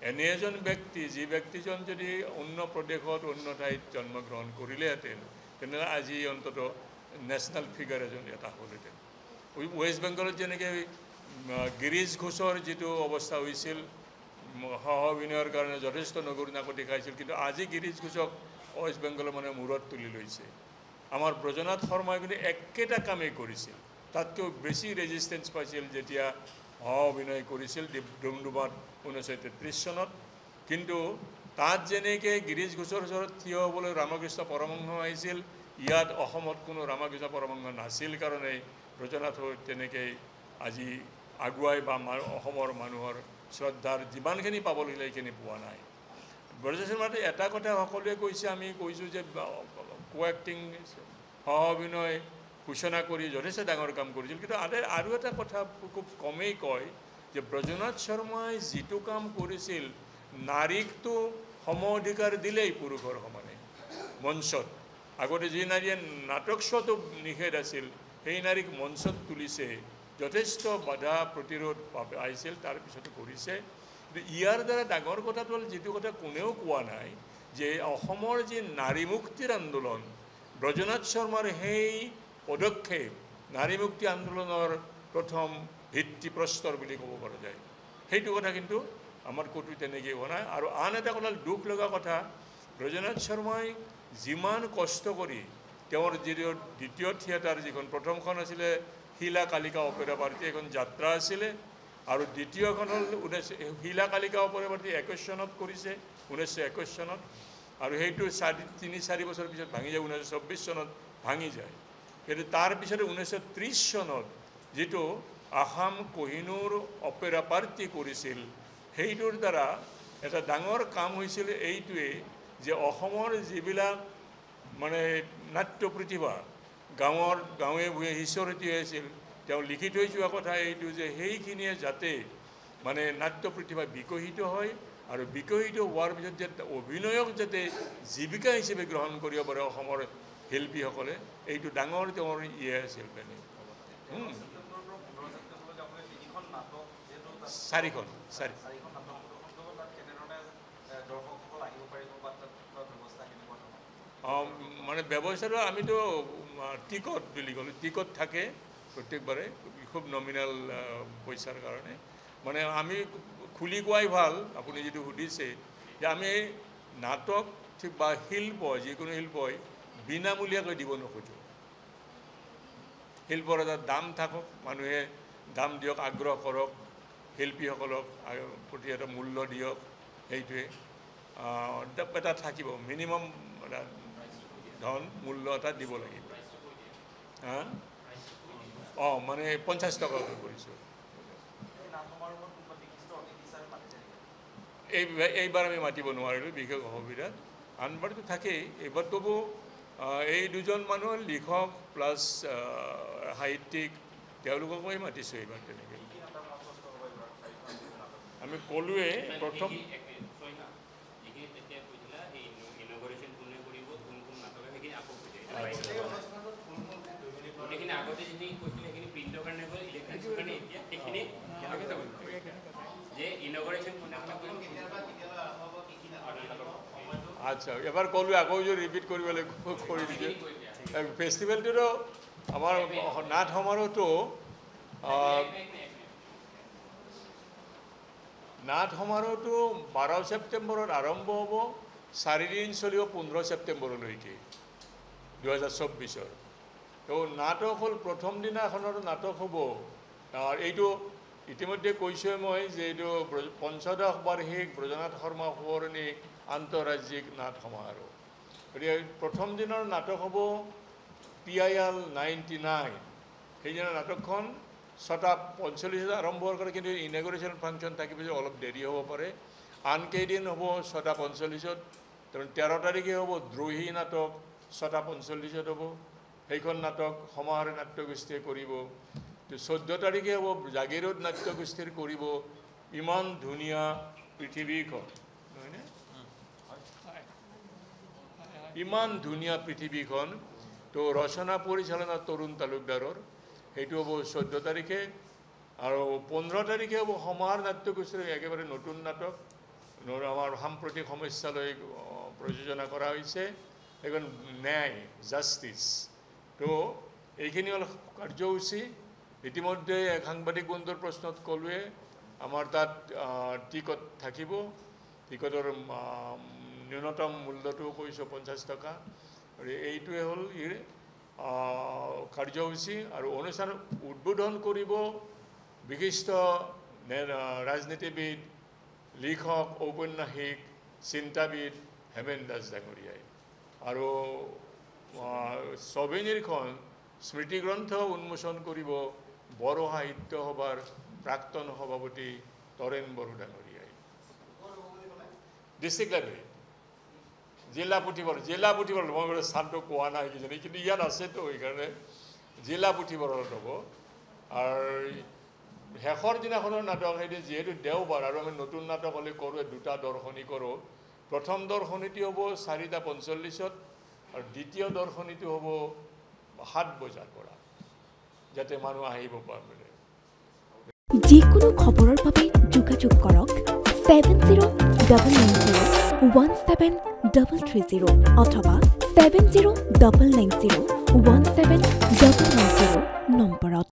এনে এজন ব্যক্তি যি ব্যক্তিজন যদি অন্য প্ৰদেশত অন্য ঠাইত জন্মগ্ৰহণ কৰিলেহেঁতেন তেনেহ'লে আজি অন্তত নেশ্যনেল ফিগাৰ এটা হ'লহেঁতেন ৱেষ্ট বেংগলত যেনেকৈ গিৰিশ ঘোষৰ যিটো অৱস্থা হৈছিল সহ অভিনয়ৰ কাৰণে যথেষ্ট নগৰ নাকতি খাইছিল কিন্তু আজি গিৰিশ ঘোষক ৱেষ্ট বেংগলৰ মানে মূৰত তুলি লৈছে আমাৰ ব্ৰজনাথ শৰ্মাই কিন্তু একেটা কামেই কৰিছিল তাতকৈ বেছি ৰেজিষ্টেঞ্চ পাইছিল যেতিয়া সহ অভিনয় কৰিছিল ডুমডুমাত 1933 চনত কিন্তু তাত যেনেকৈ গিৰিশ ঘোষৰ ওচৰত থিয় হ'বলৈ ৰামকৃষ্ণ পৰমহংস আহিছিল ইয়াত অসমত কোনো ৰামকৃষ্ণ পৰমহংস নাছিল কাৰণে ব্ৰজনাথ তেনেকৈ আজি আগুৱাই বা অসমৰ মানুহৰ শ্ৰদ্ধাৰ যিমানখিনি পাব লাগিলে সেইখিনি পোৱা নাই ব্ৰজেশ শৰ্মাটো এটা কথা সকলোৱে কৈছে আমি কৈছোঁ যে কো এক্টিং সহ অভিনয় ঘোষণা কৰি যথেষ্ট ডাঙৰ কাম কৰিছিল কিন্তু আৰু এটা কথা খুব কমেই কয় যে ব্ৰজনাথ শৰ্মাই যিটো কাম কৰিছিল নাৰীকতো সম অধিকাৰ দিলেই পুৰুষৰ সমানে মঞ্চত আগতে যি নাৰীয়ে নাটক চোৱাটো নিষেধ আছিল সেই নাৰীক মঞ্চত তুলিছে যথেষ্ট বাধা প্ৰতিৰোধ আহিছিল তাৰপিছতো কৰিছে ইয়াৰ দ্বাৰা ডাঙৰ কথাটো হ'ল যিটো কথা কোনেও কোৱা নাই যে অসমৰ যি নাৰী মুক্তিৰ আন্দোলন ব্ৰজনাথ শৰ্মাৰ সেই পদক্ষেপ নাৰী মুক্তি আন্দোলনৰ প্ৰথম ভিত্তিপ্ৰস্তৰ বুলি ক'ব পৰা যায় সেইটো কথা কিন্তু আমাৰ ক'তো তেনেকৈ হোৱা নাই আৰু আন এটা কথা দুখ লগা কথা ব্ৰজনাথ শৰ্মাই যিমান কষ্ট কৰি তেওঁৰ যিটো দ্বিতীয় থিয়েটাৰ যিখন প্ৰথমখন আছিলে শিলা কালিকা অপেৰা পাৰ্টি এখন যাত্ৰা আছিলে আৰু দ্বিতীয়খন হ'ল শিলা কালিকা অপেৰা পাৰ্টি 21 চনত কৰিছে 1921 চনত আৰু সেইটো 3-4 বছৰ পিছত ভাঙি যায় 1924 চনত ভাঙি যায় কিন্তু তাৰপিছতে 1930 চনত যিটো আসাম কোহিনুৰ অপেৰা পাৰ্টি কৰিছিল সেইটোৰ দ্বাৰা এটা ডাঙৰ কাম হৈছিল এইটোৱে যে অসমৰ যিবিলাক মানে নাট্য প্ৰতিভা গাঁৱে ভূঞে সিঁচৰতি হৈছিল তেওঁ লিখি থৈ যোৱা কথা এইটো যে সেইখিনিয়ে যাতে মানে নাট্য প্ৰতিভা বিকশিত হয় আৰু বিকশিত হোৱাৰ পিছত যে অভিনয়ক যাতে জীৱিকা হিচাপে গ্ৰহণ কৰিব পাৰে অসমৰ শিল্পীসকলে এইটো ডাঙৰ তেওঁৰ আছিল মানে চাৰিখন মানে ব্যৱস্থাটো আমিতো টিকট বুলি ক'লোঁ টিকট থাকে প্ৰত্যেকবাৰে খুব নমিনেল পইচাৰ কাৰণে মানে আমি খুলি কোৱাই ভাল আপুনি যিটো সুধিছে যে আমি নাটক ঠিক বা শিল্প যিকোনো শিল্পই বিনামূলীয়াকৈ দিব নোখোজোঁ শিল্পৰ এটা দাম থাকক মানুহে দাম দিয়ক আগ্ৰহ কৰক শিল্পীসকলক প্ৰতি এটা মূল্য দিয়ক সেইটোৱে এটা থাকিব মিনিমাম ধন মূল্য এটা দিব লাগিব মানে 50 টকাকৈ কৰিছোঁ এইবাৰ আমি মাতিব নোৱাৰিলোঁ বিশেষ অসুবিধাত আনবাৰতো থাকেই এইবাৰ তবু এই দুজন মানুহ লিখক প্লাছ সাহিত্যিক তেওঁলোককো মাতিছোঁ এইবাৰ তেনেকৈ আমি ক'লোৱে প্ৰথম আচ্ছা এবাৰ ক'লোৱে আকৌ যদি ৰিপিট কৰিবলৈ কৰি দিছে ফেষ্টিভেলটোতো আমাৰ নাট সমাৰোহটো নাট সমাৰোহটো 12 ছেপ্টেম্বৰত আৰম্ভ হ'ব 4 দিন চলিব 15 ছেপ্টেম্বৰলৈকে 2024 তো নাটক হ'ল প্ৰথম দিনাখনৰ নাটক হ'ব এইটো ইতিমধ্যে কৈছোঁৱে মই যে এইটো পঞ্চদশ বাৰ্ষিক ব্ৰজনাথ শৰ্মা সোঁৱৰণী আন্তঃৰাজ্যিক নাট সমাৰোহ গতিকে প্ৰথম দিনৰ নাটক হ'ব PIL 99 সেইদিনা নাটকখন 6:45 আৰম্ভ হোৱাৰ কাৰণে কিন্তু ইনগ্ৰেশ্যন ফাংচন থাকিব যে অলপ দেৰি হ'ব পাৰে আনকেইদিন হ'ব 6:45 13 তাৰিখে হ'ব দ্ৰোহী নাটক 6:45 হ'ব সেইখন নাটক সমাহাৰী নাট্যগোষ্ঠীয়ে কৰিব 14 তাৰিখে হ'ব জাগিৰোড নাট্যগোষ্ঠীৰ কৰিব ইমান ধুনীয়া পৃথিৱীখন নহয়নে ইমান ধুনীয়া পৃথিৱীখন তো ৰচনা পৰিচালনা তৰুণ তালুকদাৰৰ সেইটো হ'ব 14 তাৰিখে আৰু 15 তাৰিখে হ'ব সমাহাৰ নাট্যগোষ্ঠীৰ একেবাৰে নতুন নাটক আমাৰ সাম্প্ৰতিক সমস্যালৈ প্ৰযোজনা কৰা হৈছে এখন ন্যায় জাষ্টিস তো এইখিনি হ'ল কাৰ্যসূচী ইতিমধ্যে সাংবাদিক বন্ধুৰ প্ৰশ্নত ক'লোৱে আমাৰ তাত টিকট থাকিব টিকটৰ ন্যূনতম মূল্যটো কৈছোঁ 50 টকা আৰু এইটোৱে হ'ল কাৰ্যসূচী আৰু অনুষ্ঠান উদ্বোধন কৰিব বিশিষ্ট ৰাজনীতিবিদ লিখক ঔপন্যাসিক চিন্তাবিদ হেমেন দাস ডাঙৰীয়াই আৰু সৌভিনীৰখন স্মৃতিগ্ৰন্থ উন্মোচন কৰিব বড়ো সাহিত্য সভাৰ প্ৰাক্তন সভাপতি তৰেণ বড়ো ডাঙৰীয়াই ডিষ্ট্ৰিক্ট লাইব্ৰেৰী জিলা পুথিভঁৰাল মই বাৰু স্থানটো কোৱা নাই কিজানি কিন্তু ইয়াত আছেতো সেইকাৰণে জিলা পুথিভঁৰালত হ'ব আৰু শেষৰ দিনাখনৰ নাটক সেইটো যিহেতু দেওবাৰ আৰু আমি নতুন নাটক হ'লে কৰোঁ দুটা দৰ্শনী কৰোঁ প্ৰথম দৰ্শনীটো হ'ব 4:45 আৰু দ্বিতীয় দৰ্শনীটো হ'ব 7 বজাৰ পৰা যাতে মানুহ আহিব পাৰে যিকোনো খবৰৰ বাবে যোগাযোগ কৰক 7099017330 অথবা 7099017390 নম্বৰত